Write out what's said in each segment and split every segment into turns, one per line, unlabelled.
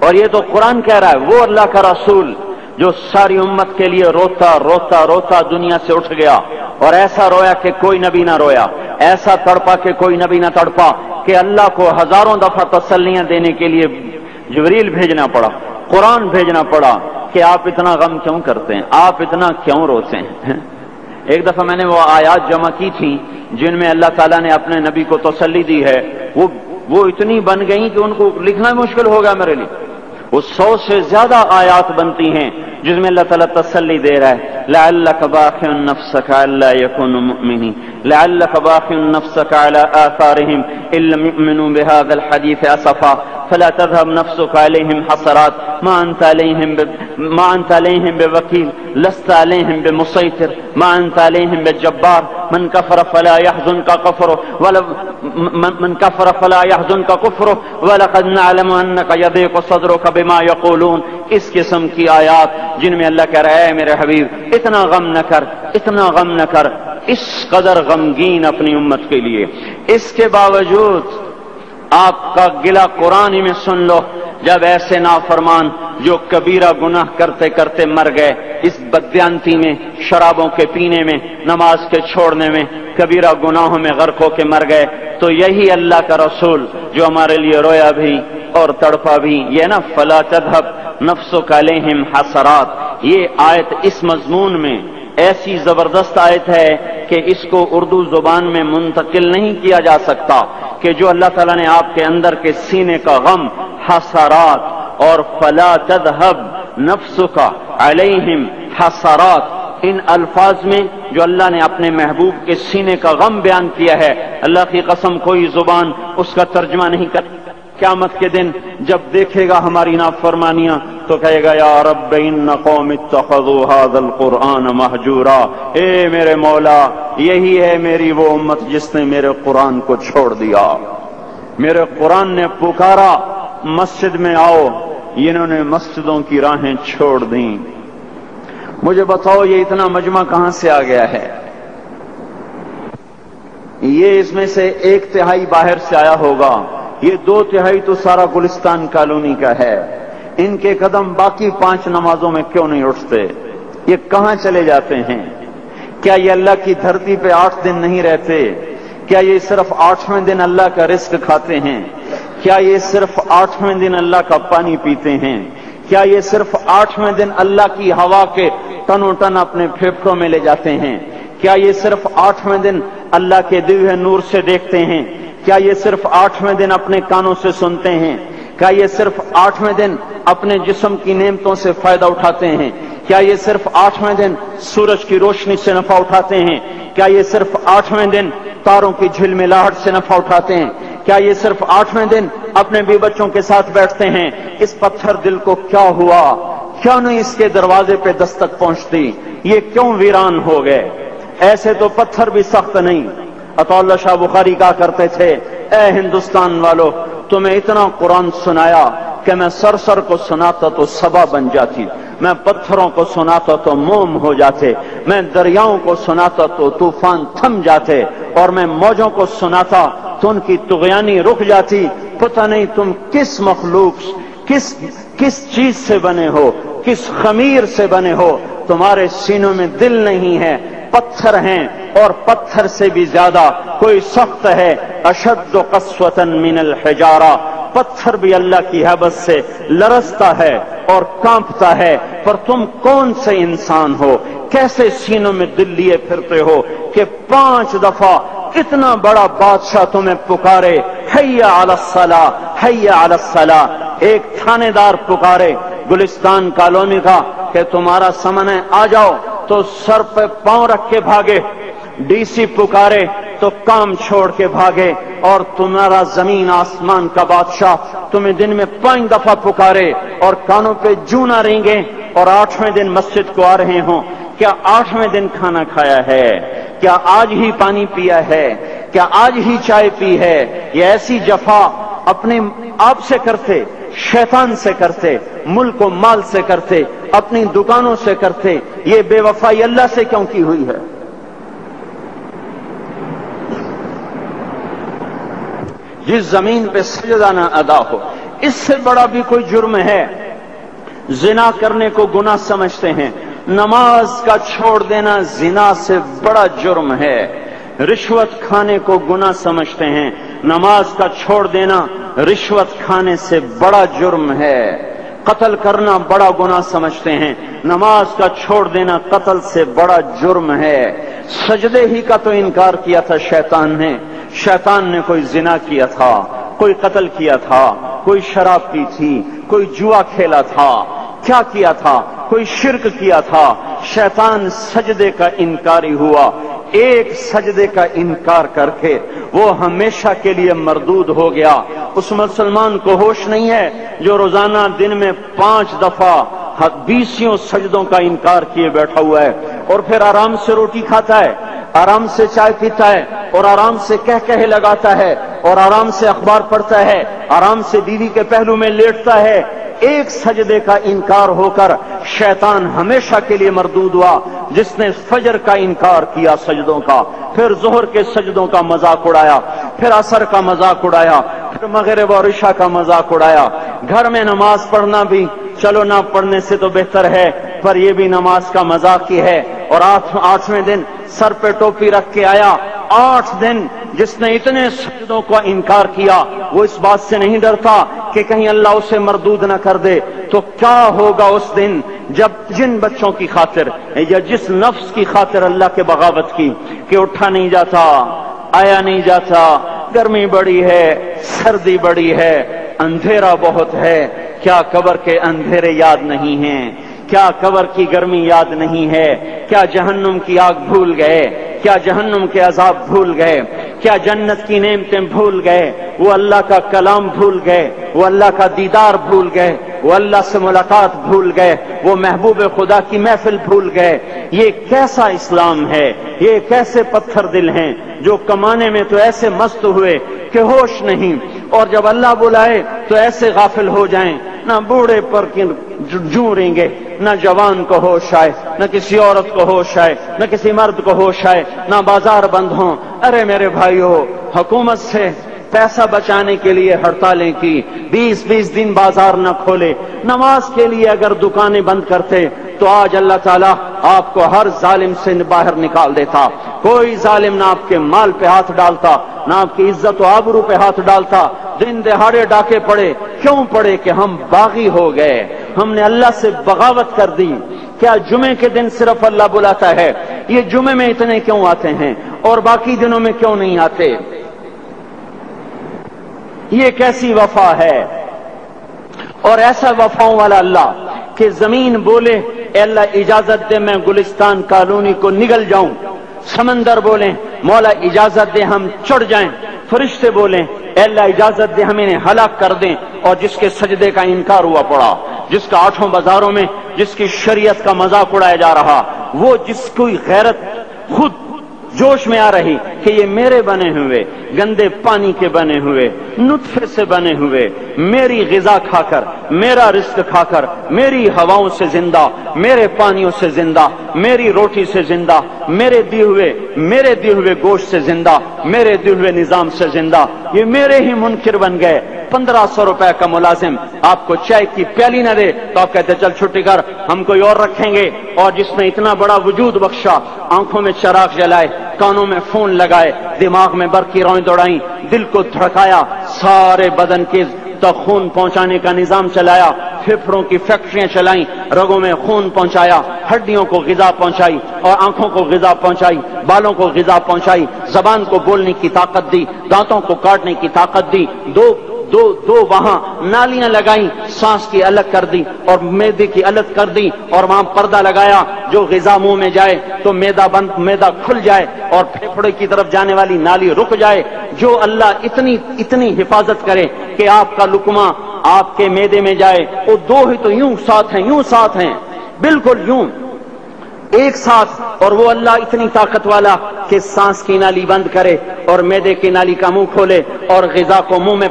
اور یہ تو قرآن کہہ رہا ہے، وہ اللہ کا رسول جو ساری امت کے لیے روتا روتا روتا دنیا سے اٹھ گیا، اور ایسا رویا کہ کوئی نبی نہ رویا، ایسا تڑپا کہ کوئی نبی نہ تڑپا، کہ اللہ کو ہزاروں دفعہ تسلیاں دینے کے لیے جبریل بھیجنا پڑا، قرآن بھیجنا پڑا کہ آپ اتنا غم کیوں کرتے ہیں، آپ اتنا کیوں روتے ہیں۔ ایک دفعہ میں نے وہ آیات جمع کی تھی جن میں اللہ تعالیٰ نے اپنے نبی کو تسلی دی ہے، وہ اتنی بن گئیں کہ ان کو لکھنا مشکل ہو گیا میرے لیے۔ وہ 100 سے زیادہ آیات بنتی ہیں جس میں اللہ تعالیٰ تسلی دے رہا ہے، لعلک باخع نفسک الا یکونوا مؤمنین، لعلک باخع نفسک علی آثارہم ان لم یؤمنوا بہذا الحدیث اسفا فلا تذهب نفسك عليهم حسرات ما انت عليهم بوكيل لست عليهم بمسيطر ما انت عليهم بجبار من كفر فلا يحزنك كفره ولقد نعلم انك يضيق صدرك بما يقولون۔ اس قسم کی آیات جن میں اللہ کہہ رہا ہے میرے حبیب اتنا غم نہ کر، اتنا غم نہ کر، اس قدر غمگین اپنی امت کے لیے۔ اس کے باوجود آپ کا گلہ قرآن ہی میں سن لو، جب ایسے نافرمان جو کبیرہ گناہ کرتے کرتے مر گئے، اس بددیانتی میں، شرابوں کے پینے میں، نماز کے چھوڑنے میں، کبیرہ گناہوں میں غرق ہو کے مر گئے، تو یہی اللہ کا رسول جو ہمارے لیے رویا بھی اور تڑپا بھی، یہ نا فلا تذهب نفسک علیہم حسرات، یہ آیت اس مضمون میں ایسی زبردست آیت ہے کہ اس کو اردو زبان میں منتقل نہیں کیا جا سکتا، کہ جو اللہ تعالیٰ نے آپ کے اندر کے سینے کا غم، حسرات اور فلا تذهب نفسک علیہم حسرات، ان الفاظ میں جو اللہ نے اپنے محبوب کے سینے کا غم بیان کیا ہے، اللہ کی قسم کوئی زبان اس کا ترجمہ نہیں کر۔ قیامت کے دن جب دیکھے گا ہماری نافرمانیاں تو کہے گا یا رب ان قوم اتخذوا هذا القرآن مہجورا، اے میرے مولا یہی ہے میری وہ امت جس نے میرے قرآن کو چھوڑ دیا، میرے قرآن نے پکارا مسجد میں آؤ، انہوں نے مسجدوں کی راہیں چھوڑ دیں۔ مجھے بتاؤ یہ اتنا مجمع کہاں سے آ گیا ہے؟ یہ اس میں سے 1/3 باہر سے آیا ہوگا، یہ 2/3 تو سارا گلستان کالونی کا ہے۔ ان کے قدم باقی 5 نمازوں میں کیوں نہیں اٹھتے؟ یہ کہاں چلے جاتے ہیں؟ کیا یہ اللہ کی دھرتی پہ 8 دن نہیں رہتے؟ کیا یہ صرف 8ویں دن اللہ کا رزق کھاتے ہیں؟ کیا یہ صرف 8ویں دن اللہ کا پانی پیتے ہیں؟ کیا یہ صرف 8ویں دن اللہ کی ہوا کے ٹنو ٹن اپنے پھیپھڑوں میں لے جاتے ہیں؟ کیا یہ صرف 8ویں دن اللہ کے دیوئے نور سے دیکھتے ہیں؟ کیا یہ صرف 8ویں دن اپنے کانوں سے سنتے ہیں؟ کیا یہ صرف 8ویں دن اپنے جسم کی نعمتوں سے فائدہ اٹھاتے ہیں؟ کیا یہ صرف 8ویں دن سورج کی روشنی سے نفع اٹھاتے ہیں؟ کیا یہ صرف 8ویں دن تاروں کی جھلملاہٹ سے نفع اٹھاتے ہیں؟ کیا یہ صرف 8ویں دن اپنے بیوی بچوں کے ساتھ بیٹھتے ہیں؟ اس پتھر دل کو کیا ہوا؟ کیوں نہیں اس کے دروازے پہ دستک پہنچتی؟ یہ کیوں ویران ہو گئے؟ ایسے تو پتھر بھی سخت نہیں۔ عطا اللہ شاہ بخاری کہا کرتے تھے، اے ہندوستان والو تمہیں اتنا قرآن سنایا کہ میں سر کو سناتا تو صبا بن جاتی، میں پتھروں کو سناتا تو موم ہو جاتے، میں دریاؤں کو سناتا تو طوفان تھم جاتے، اور میں موجوں کو سناتا تو ان کی طغیانی رک جاتی۔ پتہ نہیں تم کس مخلوق، کس چیز سے بنے ہو، کس خمیر سے بنے ہو، تمہارے سینوں میں دل نہیں ہے، پتھر ہیں، اور پتھر سے بھی زیادہ کوئی سخت ہے، اشد قسوۃ من الحجارہ، پتھر بھی اللہ کی ہیبت سے لرزتا ہے اور کانپتا ہے۔ پر تم کون سے انسان ہو، کیسے سینوں میں دل لیے پھرتے ہو کہ 5 دفعہ اتنا بڑا بادشاہ تمہیں پکارے، حی علی الصلاۃ حی علی الصلاۃ۔ ایک تھانے دار پکارے گلستان کالونی کا کہ تمہارا سمن ہے آ جاؤ، تو سر پہ پاؤں رکھ کے بھاگے۔ ڈی سی پکارے تو کام چھوڑ کے بھاگے، اور تمہارا زمین آسمان کا بادشاہ تمہیں دن میں 5 دفعہ پکارے اور کانوں پہ جوں نہ رینگے، اور 8ویں دن مسجد کو آ رہے ہوں۔ کیا 8ویں دن کھانا کھایا ہے؟ کیا آج ہی پانی پیا ہے؟ کیا آج ہی چائے پی ہے؟ یہ ایسی جفا اپنے آپ سے کرتے، شیطان سے کرتے، ملک و مال سے کرتے، اپنی دکانوں سے کرتے، یہ بے وفائی اللہ سے کیوں کی ہوئی ہے؟ جس زمین پہ سجدہ نہ ادا ہو، اس سے بڑا بھی کوئی جرم ہے؟ زنا کرنے کو گناہ سمجھتے ہیں، نماز کا چھوڑ دینا زنا سے بڑا جرم ہے۔ رشوت کھانے کو گناہ سمجھتے ہیں، نماز کا چھوڑ دینا رشوت کھانے سے بڑا جرم ہے۔ قتل کرنا بڑا گناہ سمجھتے ہیں، نماز کا چھوڑ دینا قتل سے بڑا جرم ہے۔ سجدے ہی کا تو انکار کیا تھا شیطان نے کوئی زنا کیا تھا، کوئی قتل کیا تھا، کوئی شراب پی تھی، کوئی جوا کھیلا تھا، کیا کیا تھا؟ کوئی شرک کیا تھا۔ شیطان سجدے کا انکاری ہوا، ایک سجدے کا انکار کر کے وہ ہمیشہ کے لیے مردود ہو گیا۔ اس مسلمان کو ہوش نہیں ہے جو روزانہ دن میں 5 دفعہ 20 سجدوں کا انکار کیے بیٹھا ہوا ہے، اور پھر آرام سے روٹی کھاتا ہے، آرام سے چائے پیتا ہے، اور آرام سے کہے لگاتا ہے، اور آرام سے اخبار پڑھتا ہے، آرام سے بیوی کے پہلو میں لیٹتا ہے۔ ایک سجدے کا انکار ہو کر شیطان ہمیشہ کے لیے مردود ہوا۔ جس نے فجر کا انکار کیا سجدوں کا، پھر ظہر کے سجدوں کا مذاق اڑایا، پھر عصر کا مذاق اڑایا، پھر مغرب اور عشاء کا مذاق اڑایا۔ گھر میں نماز پڑھنا بھی چلو نہ پڑھنے سے تو بہتر ہے، پر یہ بھی نماز کا مذاق ہی ہے۔ اور 8ویں دن سر پہ ٹوپی رکھ کے آیا۔ 8 دن جس نے اتنے سجدوں کا انکار کیا، وہ اس بات سے نہیں ڈرتا کہ کہیں اللہ اسے مردود نہ کر دے۔ تو کیا ہوگا اس دن جب جن بچوں کی خاطر یا جس نفس کی خاطر اللہ کے بغاوت کی کہ اٹھا نہیں جاتا، آیا نہیں جاتا، گرمی بڑی ہے، سردی بڑی ہے، اندھیرا بہت ہے، کیا قبر کے اندھیرے یاد نہیں ہیں؟ کیا قبر کی گرمی یاد نہیں ہے؟ کیا جہنم کی آگ بھول گئے؟ کیا جہنم کے عذاب بھول گئے؟ کیا جنت کی نعمتیں بھول گئے؟ وہ اللہ کا کلام بھول گئے، وہ اللہ کا دیدار بھول گئے، وہ اللہ سے ملاقات بھول گئے، وہ محبوب خدا کی محفل بھول گئے۔ یہ کیسا اسلام ہے؟ یہ کیسے پتھر دل ہیں جو کمانے میں تو ایسے مست ہوئے کہ ہوش نہیں، اور جب اللہ بلائے تو ایسے غافل ہو جائیں، نہ بوڑھے پر جوں رہیں نہ جوان کو ہوش آئے، نہ کسی عورت کو ہوش آئے، نہ کسی مرد کو ہوش آئے، نہ بازار بند ہوں۔ ارے میرے بھائیو، حکومت سے پیسہ بچانے کے لیے ہڑتالیں کی، 20 دن بازار نہ کھولے، نماز کے لیے اگر دکانیں بند کرتے تو آج اللہ تعالیٰ آپ کو ہر ظالم سے باہر نکال دیتا۔ کوئی ظالم نہ آپ کے مال پہ ہاتھ ڈالتا، نہ آپ کی عزت و آبرو پہ ہاتھ ڈالتا۔ دن دہاڑے ڈاکے پڑے، کیوں پڑے؟ کہ ہم باغی ہو گئے، ہم نے اللہ سے بغاوت کر دی۔ کیا جمعے کے دن صرف اللہ بلاتا ہے؟ یہ جمعے میں اتنے کیوں آتے ہیں اور باقی دنوں میں کیوں نہیں آتے؟ یہ کیسی وفا ہے؟ اور ایسا وفاؤں والا اللہ کہ زمین بولے اے اللہ اجازت دے میں گلستان کالونی کو نگل جاؤں، سمندر بولیں مولا اجازت دے ہم چڑھ جائیں، فرشتے بولیں اے اللہ اجازت دے ہم انہیں ہلاک کر دیں۔ اور جس کے سجدے کا انکار ہوا پڑا، جس کا 8 بازاروں میں جس کی شریعت کا مذاق اڑایا جا رہا، وہ جس کوئی غیرت خود جوش میں آ رہی کہ یہ میرے بنے ہوئے گندے پانی کے بنے ہوئے نطفے سے بنے ہوئے میری غذا کھا کر، میرا رزق کھا کر، میری ہواؤں سے زندہ، میرے پانیوں سے زندہ، میری روٹی سے زندہ، میرے دیے ہوئے گوشت سے زندہ، میرے دیے ہوئے نظام سے زندہ، یہ میرے ہی منکر بن گئے۔ 1500 روپے کا ملازم آپ کو چائے کی پیالی نہ دے تو آپ کہتے چل چھٹی کر، ہم کوئی اور رکھیں گے۔ اور جس نے اتنا بڑا وجود بخشا، آنکھوں میں چراغ جلائے، کانوں میں فون لگائے، دماغ میں برقی روئیں دوڑائیں، دل کو دھڑکایا، سارے بدن کے تک خون پہنچانے کا نظام چلایا، پھیپھڑوں کی فیکٹریاں چلائیں، رگوں میں خون پہنچایا، ہڈیوں کو غذا پہنچائی اور آنکھوں کو غذا پہنچائی، بالوں کو غذا پہنچائی، زبان کو بولنے کی طاقت دی، دانتوں کو کاٹنے کی طاقت دی، دو وہاں نالیاں لگائیں، سانس کی الگ کر دی اور معدے کی الگ کر دی، اور وہاں پردہ لگایا، جو غذا منہ میں جائے تو معدہ کھل جائے اور پھیپھڑے کی طرف جانے والی نالی رک جائے۔ جو اللہ اتنی حفاظت کرے کہ آپ کا لقمہ آپ کے معدے میں جائے، وہ 2 ہی تو یوں ساتھ ہیں بالکل یوں ایک ساتھ، اور وہ اللہ اتنی طاقت والا کہ سانس کی نالی بند کرے اور معدے کی نالی کا منہ کھولے اور غذا کو منہ میں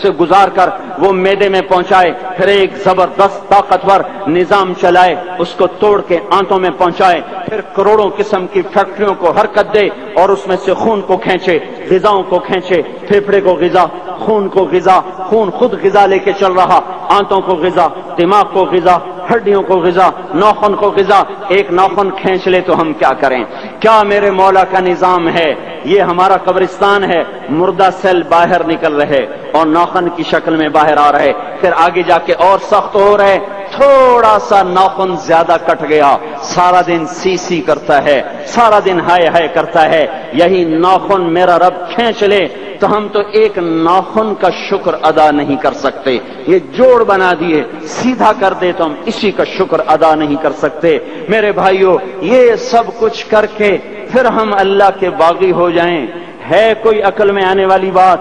سے گزار کر وہ معدے میں پہنچائے، پھر ایک زبردست طاقتور نظام چلائے، اس کو توڑ کے آنتوں میں پہنچائے، پھر کروڑوں قسم کی فیکٹریوں کو حرکت دے اور اس میں سے خون کو کھینچے، غذاؤں کو کھینچے، پھیپھڑے کو غذا، خون کو غذا، خون خود غذا لے کے چل رہا، آنتوں کو غذا، دماغ کو غذا، ہڈیوں کو غذا، ناخن کو غذا، ایک ناخن کھینچ لے تو ہم کیا کریں؟ کیا میرے مولا کا نظام ہے؟ یہ ہمارا قبرستان ہے، مردہ سیل باہر نکل رہے اور ناخن کی شکل میں باہر آ رہے، پھر آگے جا کے اور سخت ہو رہے، تھوڑا سا ناخن زیادہ کٹ گیا، سارا دن سی سی کرتا ہے، سارا دن ہائے ہائے کرتا ہے، یہی ناخن میرا رب کھینچ لے تو ہم تو ایک ناخن کا شکر ادا نہیں کر سکتے، یہ جوڑ بنا دیے سیدھا کر دے تو ہم اسی کا شکر ادا نہیں کر سکتے۔ میرے بھائیو، یہ سب کچھ کر کے پھر ہم اللہ کے باغی ہو جائیں، ہے کوئی عقل میں آنے والی بات؟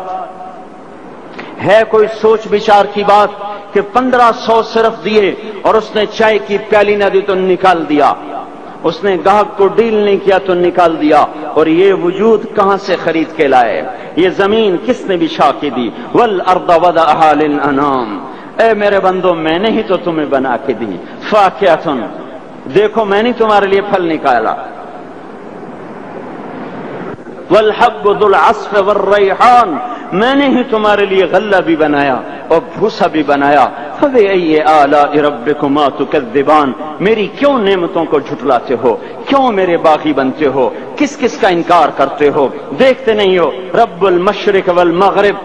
ہے کوئی سوچ بچار کی بات کہ 1500 صرف دیے اور اس نے چائے کی پیالی نہ دی تو نکال دیا، اس نے گاہک کو ڈیل نہیں کیا تو نکال دیا، اور یہ وجود کہاں سے خرید کے لائے؟ یہ زمین کس نے بچھا کے دی؟ والارض وضعها للانام، اے میرے بندو میں نے ہی تو تمہیں بنا کے دی، فاکہۃ، دیکھو میں نے تمہارے لیے پھل نکالا، والحب ذو العصف والریحان، میں نے ہی تمہارے لیے غلہ بھی بنایا اور بھوسا بھی بنایا، فبأي آلاء ربكما تكذبان، میری کیوں نعمتوں کو جھٹلاتے ہو؟ کیوں میرے باغی بنتے ہو؟ کس کس کا انکار کرتے ہو؟ دیکھتے نہیں ہو رب المشرق والمغرب،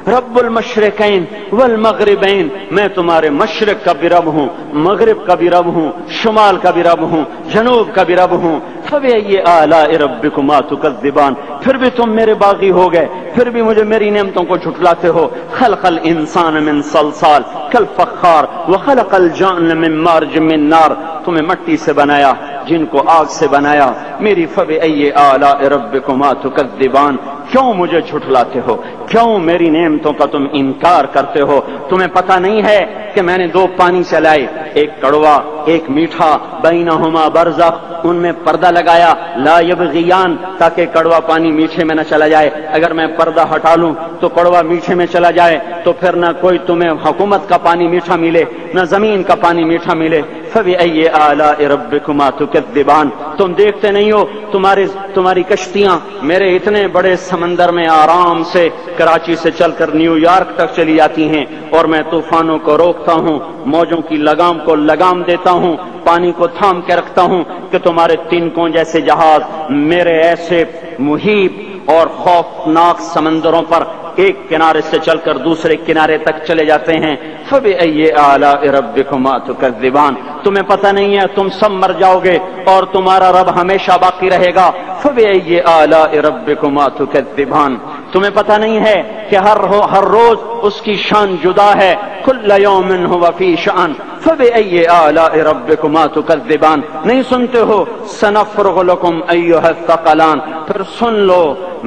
رب المشرقین والمغربین، میں تمہارے مشرق کا بھی رب ہوں، مغرب کا بھی رب ہوں، شمال کا بھی رب ہوں، جنوب کا بھی رب ہوں، فبأي آلاء ربكما تكذبان، پھر بھی تم میرے باغی ہو گئے، پھر بھی مجھے میری نعمتوں کو جھٹلاتے ہو۔ خلق الانسان من صلصال کالفخار وخلق الجان من مارج من نار، تمہیں مٹی سے بنایا، جن کو آگ سے بنایا، میری فبأي آلاء ربكما تكذبان، کیوں مجھے جھٹلاتے ہو؟ کیوں میری نعمتوں کا تم انکار کرتے ہو؟ تمہیں پتہ نہیں ہے کہ میں نے دو پانی سے لائے، ایک کڑوا ایک میٹھا، بینہما برزخ، ان میں پردہ لگایا، لا یبغیان، تاکہ کڑوا پانی میٹھے میں نہ چلا جائے، اگر میں پردہ ہٹا لوں تو کڑوا میٹھے میں چلا جائے تو پھر نہ کوئی تمہیں حکومت کا پانی میٹھا ملے نہ زمین کا پانی میٹھا ملے۔ فبأي آلاء ربكما تكذبان، تم دیکھتے نہیں ہو تمہاری کشتیاں میرے اتنے بڑے سمندر میں آرام سے کراچی سے چل کر نیو یارک تک چلی جاتی ہیں، اور میں طوفانوں کو روکتا ہوں، موجوں کی لگام کو لگام دیتا ہوں، پانی کو تھام کے رکھتا ہوں کہ تمہارے تنکوں جیسے جہاز میرے ایسے محیط اور خوفناک سمندروں پر ایک کنارے سے چل کر دوسرے کنارے تک چلے جاتے ہیں۔ فبأي آلاء ربكما تكذبان، تمہیں پتہ نہیں ہے تم سب مر جاؤ گے اور تمہارا رب ہمیشہ باقی رہے گا۔ فبأي آلاء ربكما تكذبان، تمہیں پتہ نہیں ہے کہ ہر روز اس کی شان جدا ہے، كل يوم هو في شأن، فبأي آلاء ربكما تكذبان، نہیں سنتے ہو؟ سنفرغ لكم أيها الثقلان، پھر سن لو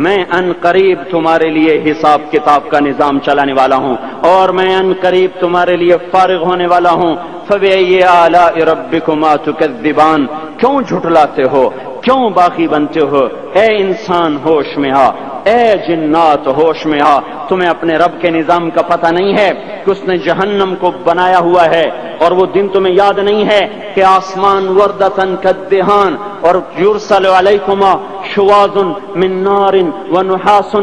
میں ان قریب تمہارے لیے حساب کتاب کا نظام چلانے والا ہوں، اور میں ان قریب تمہارے لیے فارغ ہونے والا ہوں۔ فبأي آلاء ربكما تكذبان، کیوں جھٹلاتے ہو؟ کیوں باقی بنتے ہو؟ اے انسان ہوش میں آ، اے جنات ہوش میں آ، تمہیں اپنے رب کے نظام کا پتہ نہیں ہے کہ اس نے جہنم کو بنایا ہوا ہے، اور وہ دن تمہیں یاد نہیں ہے کہ آسمان وردتن کالدہان، اور یرسل علیکما شواظ من نار ونحاس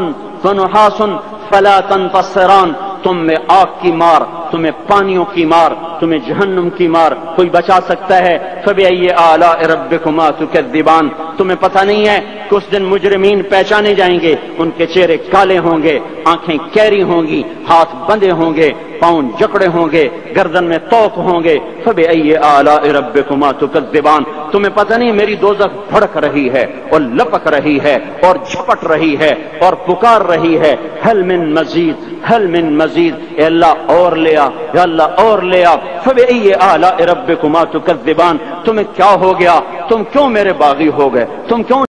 فلا تنتصران، تم میں آگ کی مار، تمہیں پانیوں کی مار، تمہیں جہنم کی مار کوئی بچا سکتا ہے؟ فبأي آلاء ربكما تكذبان، تمہیں پتہ نہیں ہے کہ اس دن مجرمین پہچانے جائیں گے، ان کے چہرے کالے ہوں گے، آنکھیں کیری ہوں گی، ہاتھ بندھے ہوں گے، پاؤں جکڑے ہوں گے، گردن میں توق ہوں گے۔ فبأي آلاء ربكما تكذبان، تمہیں پتہ نہیں میری دوزخ بھڑک رہی ہے اور لپک رہی ہے اور جھپٹ رہی ہے اور پکار رہی ہے، هل من مزید، هل من مزید، اے اللہ اور لے آ، یا اللہ اور لے آ۔ فبأي آلاء ربكما تكذبان، تمہیں کیا ہو گیا؟ تم کیوں میرے باغی ہو گئے؟ تم کیوں